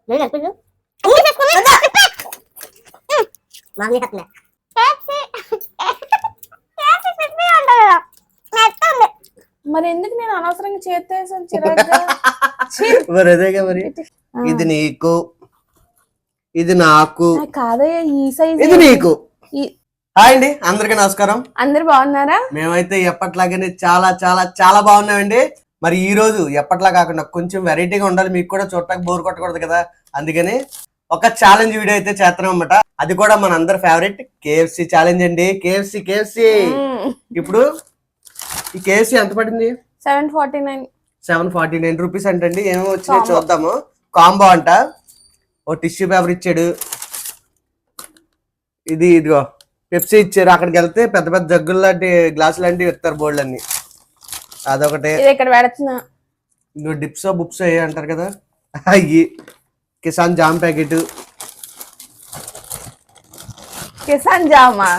మరి ఎందుకు నేను అనవసరంగా చేస్తాను చిరాగ్గా? మరి అదేగా మరి. ఇది నీకు, ఇది నాకు, కాదయ్యా ఈ సైజ్ ఇది నీకు. హాయ్ అండి, అందరికీ నమస్కారం. అందరు బాగున్నారా? మేమైతే ఎప్పట్లాగానే చాలా చాలా చాలా బాగున్నామండి. మరి ఈ రోజు ఎప్పట్లా కాకుండా కొంచెం వెరైటీగా ఉండాలి, మీకు కూడా చూడటానికి బోర్ కొట్టకూడదు కదా, అందుకని ఒక ఛాలెంజ్ వీడియో అయితే చేస్తున్నాం అన్నమాట. అది కూడా మన అందరి ఫేవరెట్ KFC ఛాలెంజ్ అండి. KFC ఇప్పుడు ఈ KFC ఎంత పడింది? 749 రూపీస్ అంటండి. ఏమేమి వచ్చినాయి చూద్దాము. కాంబో అంట, ఓ టిష్యూ పేపర్ ఇచ్చాడు, ఇదిగో పెప్సీ ఇచ్చారు. అక్కడికి వెళ్తే పెద్ద పెద్ద జగ్గులు లాంటి గ్లాసు లాంటివి ఇస్తారు, బోర్డు అన్ని. అదొకటి. ఇంకో డిప్సో బుప్సో ఏ అంటారు కదా, అయ్యి. కిసాన్ జామ్ ప్యాకెట్, కిసాన్ జామా,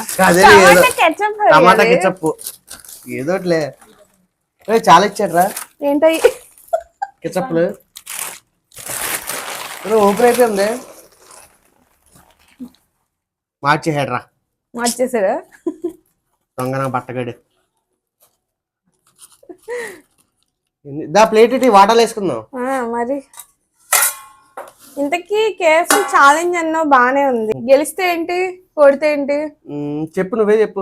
టమాటా కెచప్, ఏదోట్లే చాలా ఇచ్చాడ్రా. ఏంటయ్యి కెచప్లు ఓపెన్ అయిపోయింది. మార్చేసారా దొంగన బట్టగడి. దా ప్లేట్ ఇటు వాటాలు వేసుకుందాం. మరి ఇంతకీ KFC ఛాలెంజ్ అన్నో బానే ఉంది. గెలిస్తే ఏంటి, ఓడితే ఏంటి చెప్పు, నువ్వే చెప్పు.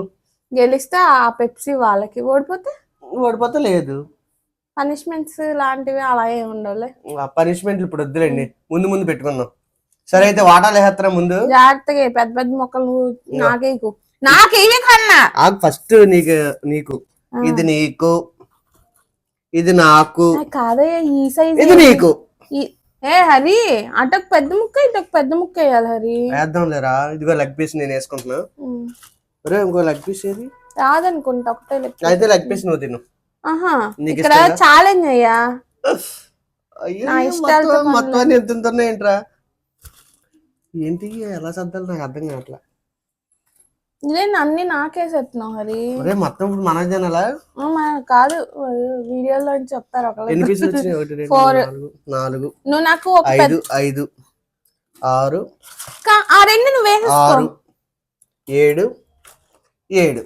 గెలిస్తే ఆ పెప్సీ వాళ్ళకి, ఓడిపోతే లేదు. పనిష్మెంట్స్ లాంటివి అలా ఏమి ఉండవులే. పనిష్మెంట్లు ఇప్పుడు వద్దులేండి, ముందు ముందు పెట్టుకుందాం. సరే అయితే వాటాలు వేస్తారా ముందు. జాగ్రత్తగా పెద్ద పెద్ద మొక్కలు నాకేవి కన్నా. ఫస్ట్ నీకు ఇది నీకు, ఇది నాకు, కాదయ్యా ఈ సైజ్ ఇది నీకు. హరి అటొక పెద్ద ముక్క ఇటొక పెద్ద ముక్క వేయాలి హరి. వేద్దాం లేరా. ఇదిగో లెగ్ పీస్ నేను వేసుకుంటున్నా. ఇంకో లెగ్ పీస్ ఏది రాదనుకుంటా, ఒకటే అయితే లెగ్ పీస్ నువ్వు తిను. ఇక్కడ ఛాలెంజ్ అయ్యా. మొత్తం ఎంత ఏంట్రా, ఏంటి ఎలా సర్దాలి నాకు అర్థం కావట్లా. అన్ని నాకేసేస్తున్నావు హరి. మొత్తం ఇప్పుడు మన జనాలా కాదు, వీడియోలో చెప్తారు. 4 నువ్వు నాకు 5 5 6 రెండు నువ్వు 6 7 7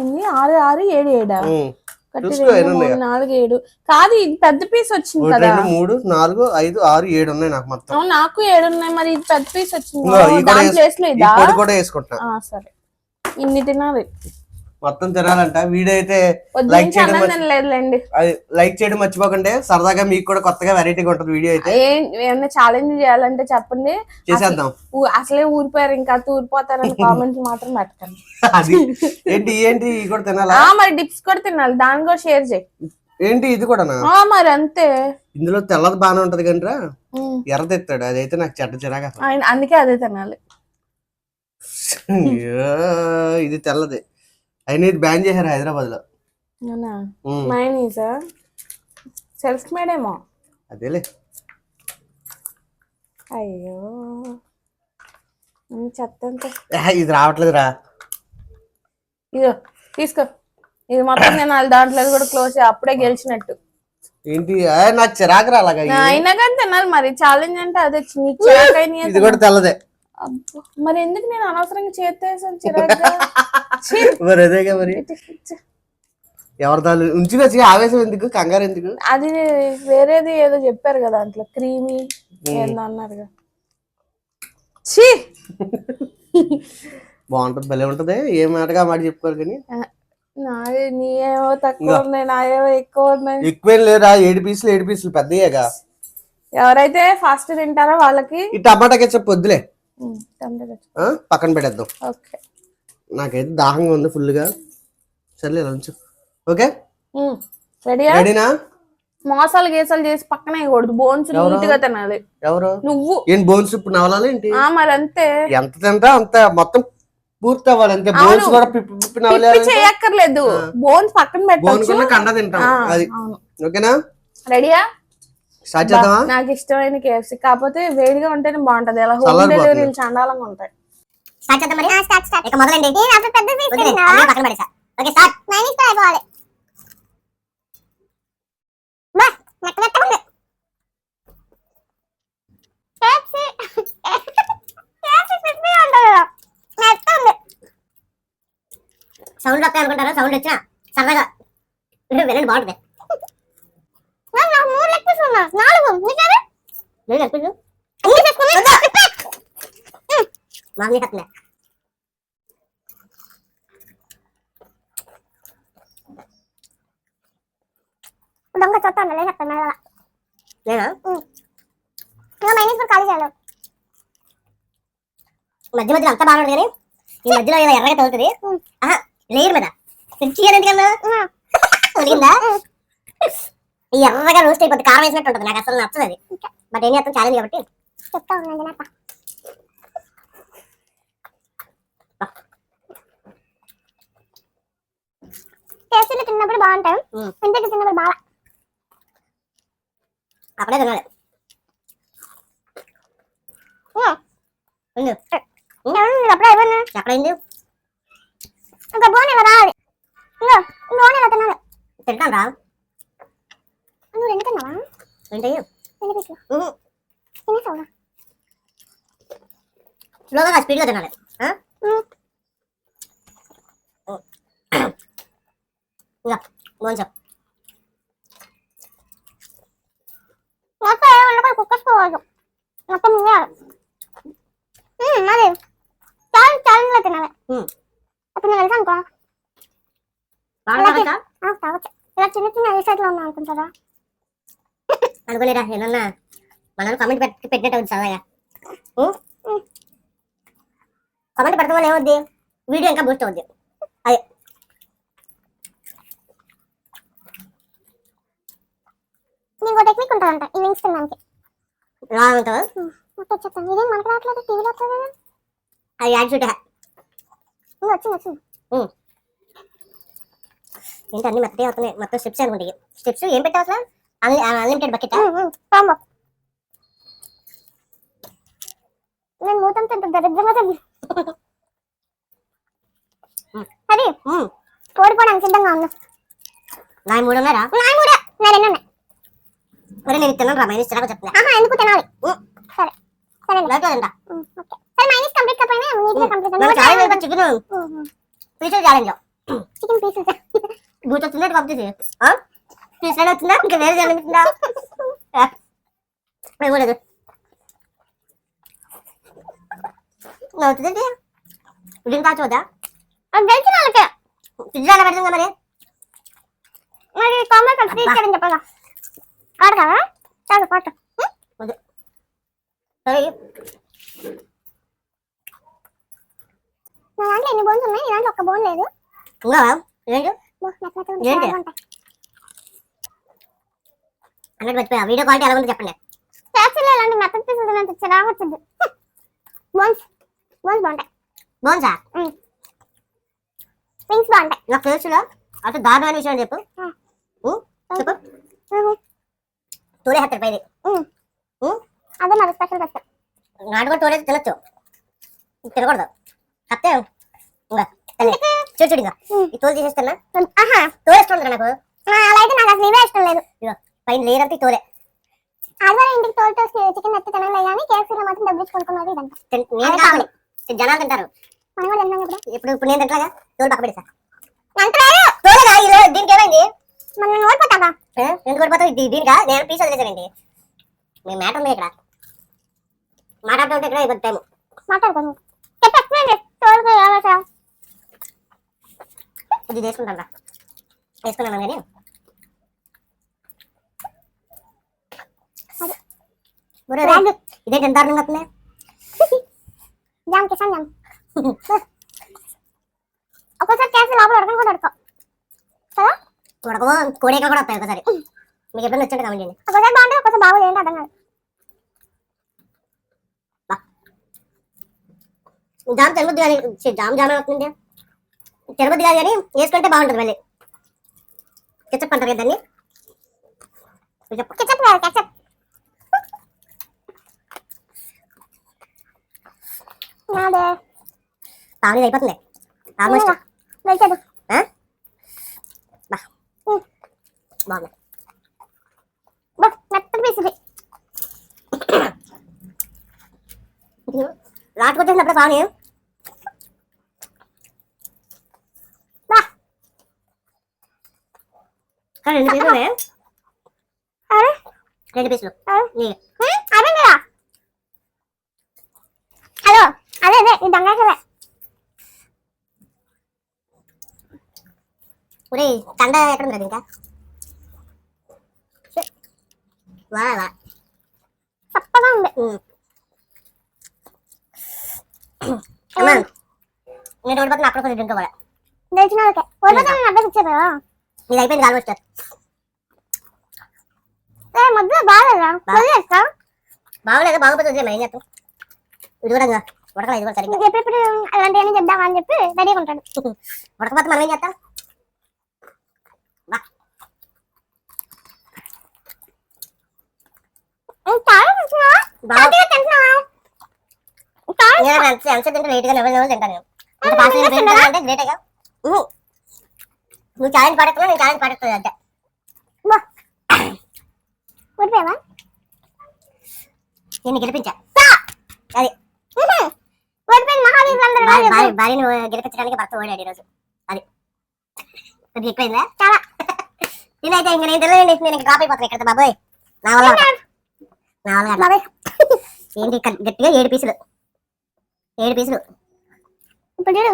ఎన్ని 6 6 7 7 4 7 కాదు, ఇది పెద్ద పీస్ వచ్చింది కదా. 2 3 4 5 6 7 ఉన్నాయి నాకు మొత్తం. నాకు 7 ఉన్నాయి, మరి ఇది పెద్ద పీస్ వచ్చింది. దాని ప్లేస్ లో ఇదా కూడా వేసుకుంటా. సరే, ఇన్ని తినాలి మొత్తం తినాలంట. వీడియో అయితే లైక్ చేయడం మర్చిపోకండి. సరదాగా మీకు కూడా కొత్తగా వెరైటీగా ఉంటుంది వీడియో అయితే. ఏమన్నా ఛాలెంజ్ చేయాలంటే చెప్పండి, చేసేద్దాం. అసలే ఊరిపోయారు, ఇంకా ఊరిపోతారని కామెంట్స్ మాత్రం పెట్టండి. అది ఏంటి కూడా తినాలా? మరి డిప్స్ కూడా తినాలి, దాన్ని కూడా షేర్ చేయి. ఏంటి ఇది కూడా మరి అంతే. ఇందులో తెల్లది బాగానే ఉంటది కంట్రా, ఎర్ర తెస్తాడు, అదైతే నాకు చెడ్డ చిరాగా. అందుకే అదే తినాలి. ఇది తెల్లది అయినా, ఇది బ్యాన్ చేశారు హైదరాబాద్ లో. సెల్ఫ్ మేడ్ ఏమో అదేలే. అయ్యో చెత్త, ఇది రావట్లేదురా. ఇదో తీసుకో, ఇది మొత్తం తినాలి. దాంట్లో కూడా క్లోజ్, అప్పుడే గెలిచినట్టు. ఏంటి నాకు చిరాకు రాలాగా. అయినా కానీ తినాలి మరి, ఛాలెంజ్ అంటే అదే. ఇది కూడా తెల్లదే. మరి ఎందుకు నేను అనవసరంగా చేస్తాను చిరాగ్గా? మరి అదేగా మరి, ఎవరి దాని ఉంచుగా ఆవేశం ఎందుకు, కంగారు ఎందుకు? అది వేరేది ఏదో చెప్పారు కదా, దాంట్లో క్రీమీ ఏందో అన్నారుగా. బాగుంటది, భలే ఉంటది. ఏ మాటగా మాట చెప్పుకోరు కానీ. నీయేమో తక్కువ ఉన్నాయి, నాయేమో ఎక్కువ ఉన్నాయి. ఎక్కువేం లేరా, 7 పీసులు పెద్దయ్యాగా. ఎవరైతే ఫస్ట్ తింటారో వాళ్ళకి ఈ టమాటా కెచప్ వద్దులే, పక్కన పెట్టేద్దాం. నాకైతే దాహంగా ఉంది ఫుల్ గా. సర్లే లంచ్. ఓకే రెడీనా? మోసాలు గేసాలు చేసి పక్కన వేయకూడదు, బోన్స్ నీట్ గా తినాలి. ఎవరు నువ్వు? ఏం బోన్స్ ఇప్పుడు నవలాలి ఏంటి? మరి అంతే, ఎంత తింటా అంత మొత్తం పూర్తి అవ్వాలి అంతే. బోన్స్ కూడా పిప్పి చేయక్కర్లేదు, బోన్స్ పక్కన పెట్టచ్చు, కండ తింటాం అది. ఓకేనా? రెడీయా? స్టార్ట్ చేద్దామా? నాకు ఇష్టమైన KFC, కాకపోతే వేడిగా ఉంటేనే బాగుంటది. అలా హోమ్ డెలివరీలు చండాలంగా ఉంటాయి. స్టార్ట్ చేద్దాం మరి. స్టార్ట్ ఇక మొదలండి. నేను అప్పుడు పెద్ద పీస్ తిన్నా, పక్కన పడేసా. Okay start. నేను ఇస్తా అయిపోవాలి. బా మెత్త మెత్త ఉంది KFC. అనుకుంటారు సౌండ్ వచ్చినా సరదాగా వెళ్ళండి బాగుంటుంది. నాకు 3 లెగ్ పీస్ ఉన్నా 4 నీకేవి 2 లెగ్ పీస్ అన్ని తీసుకుని మామీ హత్నే దొంగ చొత్తాను లేదు చెప్తాను నేనా ఇంకా మైనస్ కూడా ఖాళీ చేయాలి. మధ్య మధ్యలో అంతా బాగుంటుంది కానీ ఈ మధ్యలో ఇలా ఎర్రగా తగులుతుంది. లేయర్ మీద ఫ్రిడ్జ్ ఎందుకన్నా ఉడిగిందా ఈ ఎర్రగా రోస్ట్ అయిపోతుంది. కారం వేసినట్టు ఉంటుంది. నాకు అసలు నచ్చదు అది. బట్ ఏం చేస్తాం ఛాలెంజ్ కాబట్టి చెప్తా ఉండండి. నాకు టేస్టీలో తిన్నప్పుడు బాగుంటాయి. ఇంటికి తిన్నప్పుడు బాగా అప్పుడే తినాలి. ఎప్పుడైంది ఇంకా బోన్ ఇలా రావాలి. బోన్ ఇలా తినాలి. తింటాను రా. నువ్వు 2 తిన్నావా? తినేసావుగా. స్లోగా స్పీడ్గా తినాలి. కుక్కేసుకోవాలి మొత్తం మరి ఛాలెంజ్ లో తినాలి. అప్పుడు నేను వెళ్తాను అనుకో తాగొచ్చు. ఇలా చిన్న చిన్న రీసెట్ లో ఉన్నా అనుకుంటారా అనుకోలేరా ఏమన్నా మనం కామెంట్ పెట్టినట్టు అవుతుంది సరదాగా. కామెంట్ పెడతాం వల్ల ఏమవుద్ది వీడియో ఇంకా బూస్ట్ అవుద్ది. అదే నీకు టెక్నిక్ ఉంటుందంట ఈ వింగ్స్ తినడానికి. రా ఉంటావా చెప్తాను. ఇదేం మనకు రావట్లేదు టీవీలో వస్తుంది కదా. అది యాడ్ షూట్ వచ్చింది. ఏంటి అన్ని మెత్తగా అవుతున్నాయి. మొత్తం స్టెప్స్ అనుకుంటాయి. స్టెప్స్ ఏం పెట్టావు అసలు? అన్లిమిటెడ్ బకెట్ నేను మూతం తింటా దరిద్రంగా తింది. అది ఓడిపోవడానికి సిద్ధంగా ఉన్నా. నా 3 ఉన్నారా? నా 2 ఉన్నాయి. మరి నేను తిన్నాను రా. మైనస్ తినక చెప్తున్నా. ఎందుకు తినాలి? సరే సరే సరే మైనస్ కంప్లీట్ కాకపోయినా నీట్గా complete chicken pieces challenge. Chicken pieces boot వచ్చినట్టు పంపించేసి పీసెస్ వచ్చిందా ఇంకా వేరే ఛాలెంజ్ ఇవ్వలేదు. అవుతుందండి ఉడికి కాచోదా తెలిసిన వాళ్ళకే ఫ్రిడ్జ్ అలా పెడుతుంది మరి. మరి కామెంట్ ఇచ్చాడని చెప్పగా ఆడదా చాలు పాట సరే. నా దాంట్లో ఎన్ని బోన్స్ ఉన్నాయి? నీ దాంట్లో ఒక్క బోన్ లేదు. అన్నట్టు మర్చిపోయా. వీడియో క్వాలిటీ ఎలా ఉందో చెప్పండి. ఫ్యాక్టరీలో ఇలాంటి మెత్తటి పీసులు తినంత చిరాకు వచ్చింది. బోన్స్ బాగుంటాయి. బోన్సా వింగ్స్ బాగుంటాయి. నాకు తెలుసులో అసలు దారుణమైన విషయం చెప్పు. చెప్పు తోలే హత్తారు పైది. అదే మరి స్పెషల్ బెస్ట్. నాటుకొని తోలేసి తినొచ్చు. తినకూడదు కత్తే చూడు ఇంకా ఈ తోలు తీసేస్తున్నా. తోలేస్తుంది నాకు. అలా అయితే నాకు అసలు ఇవే ఇష్టం లేదు. పైన లేదంటే తోలే. అదే ఇంటికి తోలుతో చికెన్ ఎత్తి తినలే కానీ కేఎఫ్సీలో మాత్రం డబ్బులు కొనుక్కున్నది నేను కావాలి. జనాలు తింటారు. మనం కూడా తిన్నాం కదా. ఇప్పుడు నేను తింటలాగా తోలు పక్క పెడతా. తోలేగా దీనికి ఏమైంది? మనం ఓడిపోతాగా. ఎందుకు ఓడిపోతావు? దీనికా నేను పీస్ వదిలేసానండి. మేము మ్యాటర్ ఉంది ఇక్కడ మాట్లాడుతుంటే ఇక్కడ అయిపోతుంది టైం. మాట్లాడుకోను ఇది వేసుకుంటాను రా. వేసుకున్నాను కానీ ఇదేంటి ఎంత దారుణంగా వస్తుంది. జామ్ కిసాన్ జామ్ ఒక్కోసారి చేసి లోపల ఉడకని కూడా ఉడకవు కదా. ఉడకవో కోడేక కూడా వస్తాయి ఒకసారి. మీకు ఎప్పుడైనా వచ్చింటే కామెంట్ చేయండి. ఒకసారి బాగుంటుంది ఒకసారి బాగోదు. ఏంటి అర్థం కాదు. జామ్ తినబుద్ది కానీ జామ్ అవుతుంది. తినబుద్ది కాదు కానీ వేసుకుంటే బాగుంటుంది. మళ్ళీ కెచప్ అంటారు కదా దాన్ని. కెచప్ కాదు కెచప్. పావుని అయిపోతుంది ఆల్మోస్ట్. బాగుంది మెత్తటి పీసుది. లాట్కి వచ్చేసినప్పుడు పావుని 2 పీసులు అదే కదా. హలో అదే అదే ఈ దొంగ ఒరే కండ ఎక్కడ ఉంది ఇంకా వా వా చప్పగా ఉంది. నేను ఓడిపోతున్నా అక్కడ కొంచెం డ్రింక్ కూడా తెలిసిన వాళ్ళకే ఓడిపోతా నేను అడ్రస్ ఇచ్చాను నీది అయిపోయింది ఆల్మోస్ట్. మధ్యలో బాగలేదా బాగలేదు బాగోపోతే మరి ఏం చేస్తాం. ఇది కూడా ఉడకలేదు ఇది కూడా సరిగ్గా ఎప్పుడెప్పుడు అలాంటివన్నీ చెప్దామని చెప్పి రెడీగా ఉంటాడు. ఉడకపోతే మనం ఏం చేస్తాం. నువ్వు ఛాలెంజ్ పడుతున్నా నేను ఛాలెంజ్ పడుతుంది అంటే ఓడిపోయావా నేను గెలిపించా అది భార్యను గెలిపించడానికి భర్త ఓడాడు ఈరోజు. అది కొద్దిగా ఎక్కువైందా చాలా. నేనైతే ఇంక నేను తెలియదండి నేను ఇంకా డ్రాప్ అయిపోతాను ఇక్కడ బాబాయ్ నా వల్ల ఏంటి గట్టిగా 7 పీసులు ఇప్పుడు చూడు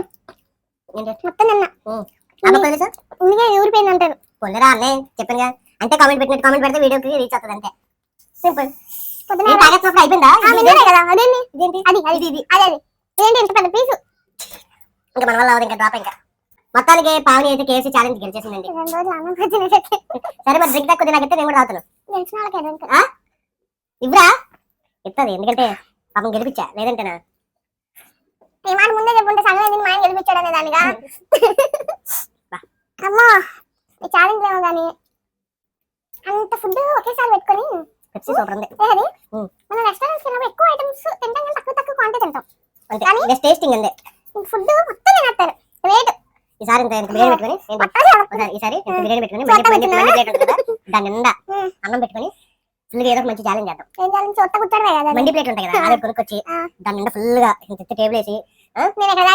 మొత్తం ఊరిపోయింది అంటారు. పొందరా అన్నే చెప్పాను కదా అంటే కామెంట్ పెట్టినట్టు కామెంట్ పెడితే వీడియోకి రీచ్ అవుతుంది అంతే సింపుల్. అయిపోయిందా కదా అదేంటి అది ఇది అదే ఏంటి ఇంత పెద్ద పీసు ఇంకా మన వల్ల ఇంకా డ్రాప్ ఇంకా మొత్తానికి పావని అయితే కేఎఫ్సీ ఛాలెంజ్ గెలిచేసిందండి. సరే మరి డ్రింక్ తక్కువ నాకైతే నేను కూడా తాగుతాను ఇవ్వరా చెప్తాది ఎందుకంటే పాపం గెలిపించా లేదంటేనా మాట ముందే చెప్పుంటే సంగతి మా ఆయన గెలిపించాడనే దానిగా. అమ్మా ఈ ఛాలెంజ్ ఏమో కానీ అంత ఫుడ్ ఒకేసారి పెట్టుకొని పెప్సీ సూపర్ ఉంది. అది మనం రెస్టారెంట్స్ కి ఎక్కువ ఐటమ్స్ తింటాం కానీ తక్కువ క్వాంటిటీ తింటాం కానీ బెస్ట్ టేస్టింగ్ ఉంది. ఫుడ్ మొత్తం తినేస్తారు రేట్. ఈసారి ఇంత బిర్యానీ పెట్టుకొని ఈసారి బిర్యానీ పెట్టుకొని దాని నిండా అన్నం పెట్టుకొని ఫుల్ ఏదో మంచి ఛాలెంజ్ చేద్దాం. ఏం ఛాలెంజ్ చోట కూర్చోడమే కదా మండి ప్లేట్ ఉంటాయి కదా అదే కొనుక్కొచ్చి దాని నిండా ఫుల్ గా ఇంత టేబుల్ వేసి నేను ఎక్కడ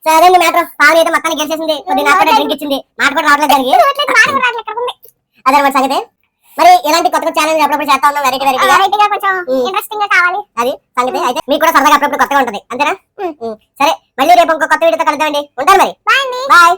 సరే మ్యాటర్ పావని అయితే మొత్తానికి గెలిచేసింది. కొద్ది నాకు కూడా డ్రింక్ ఇచ్చింది మాట కూడా రావట్లేదు దానికి అదే మన సంగతి. మరి ఇలాంటి కొత్త ఛాలెంజ్ అప్పుడప్పుడు చేస్తా ఉన్నాం వెరైటీగా కొంచెం ఇంట్రెస్టింగ్ గా కావాలి అది సంగతి. అయితే మీకు కూడా సరదాగా అప్పుడప్పుడు కొత్తగా ఉంటుంది అంతేనా. సరే మళ్ళీ రేపు ఇంకో కొత్త వీడియోతో కలుద్దామండి. ఉంటారు మరి బాయ్.